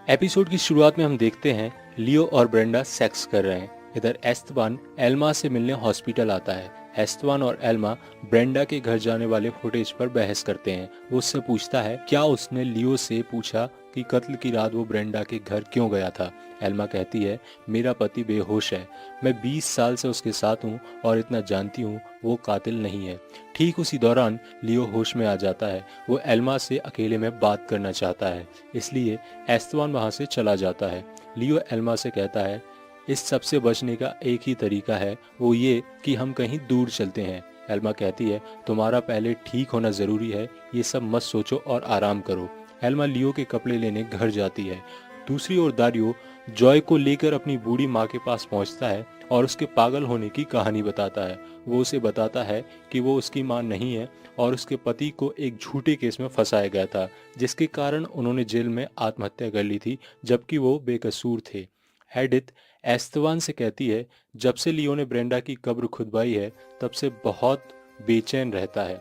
Episode की शुरुआत में हम देखते हैं लियो और ब्रेंडा सेक्स कर रहे हैं। इधर एस्तेबान एल्मा से मिलने हॉस्पिटल आता है। एस्तेबान और एल्मा ब्रेंडा के घर जाने वाले फुटेज पर बहस करते हैं। वो उससे पूछता है क्या उसने लियो से पूछा कि कत्ल की रात वो ब्रेंडा के घर क्यों गया था। एल्मा कहती है मेरा पति बेहोश है, मैं 20 साल से उसके साथ हूँ और इतना जानती हूँ वो कातिल नहीं है। ठीक उसी दौरान लियो होश में आ जाता है। वो एल्मा से अकेले में बात करना चाहता है, इसलिए एस्तेबान वहां से चला जाता है। लियो एल्मा से कहता है इस सब से बचने का एक ही तरीका है, वो ये कि हम कहीं दूर चलते हैं। एल्मा कहती है तुम्हारा पहले ठीक होना जरूरी है, ये सब मत सोचो और आराम करो। एल्मा लियो के कपड़े लेने घर जाती है। दूसरी ओर दारियो जॉय को लेकर अपनी बूढ़ी माँ के पास पहुंचता है और उसके पागल होने की कहानी बताता है। वो उसे बताता है कि वो उसकी माँ नहीं है और उसके पति को एक झूठे केस में फंसाया गया था, जिसके कारण उन्होंने जेल में आत्महत्या कर ली थी, जबकि वो बेकसूर थे। एडिथ एस्तवान से कहती है जब से लियो ने ब्रेंडा की कब्र खुदवाई है तब से बहुत बेचैन रहता है।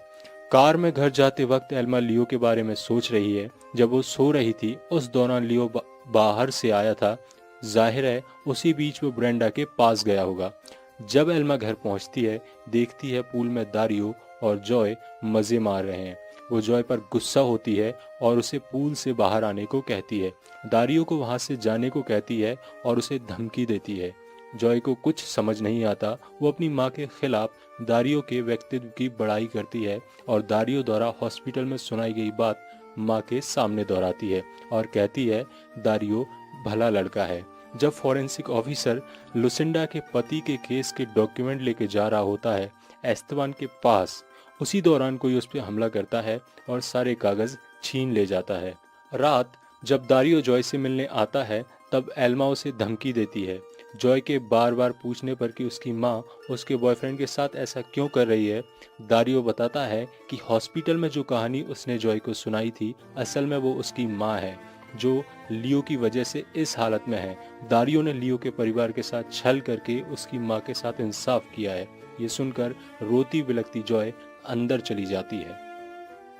कार में घर जाते वक्त एल्मा लियो के बारे में सोच रही है। जब वो सो रही थी उस दौरान लियो बाहर से आया था। जाहिर है उसी बीच वो ब्रेंडा के पास गया होगा। जब एल्मा घर पहुंचती है देखती है पूल में दारियो और जॉय मजे मार रहे हैं। वो जॉय पर गुस्सा होती है और उसे पूल से बाहर आने को कहती है। दारियो को वहां से जाने को कहती है और उसे धमकी देती है। जॉय को कुछ समझ नहीं आता। वो अपनी माँ के खिलाफ दारियो के व्यक्तित्व की बड़ाई करती है और दारियो द्वारा हॉस्पिटल में सुनाई गई बात माँ के सामने दोहराती है और कहती है दारियो भला लड़का है। जब फॉरेंसिक ऑफिसर लुसिंडा के पति के केस के डॉक्यूमेंट लेके जा रहा होता है एस्तेबान के पास, उसी दौरान कोई उस पर हमला करता है और सारे कागज छीन ले जाता है। रात जब दारियो जॉय से मिलने आता है तब एल्मा उसे धमकी देती है। जॉय के बार बार पूछने पर कि उसकी माँ उसके बॉयफ्रेंड के साथ ऐसा क्यों कर रही है, दारियो बताता है कि हॉस्पिटल में जो कहानी उसने जॉय को सुनाई थी असल में वो उसकी माँ है, जो लियो की वजह से इस हालत में है। दारियो ने लियो के परिवार के साथ छल करके उसकी माँ के साथ इंसाफ किया है। ये सुनकर रोती बिलखती जॉय अंदर चली जाती है।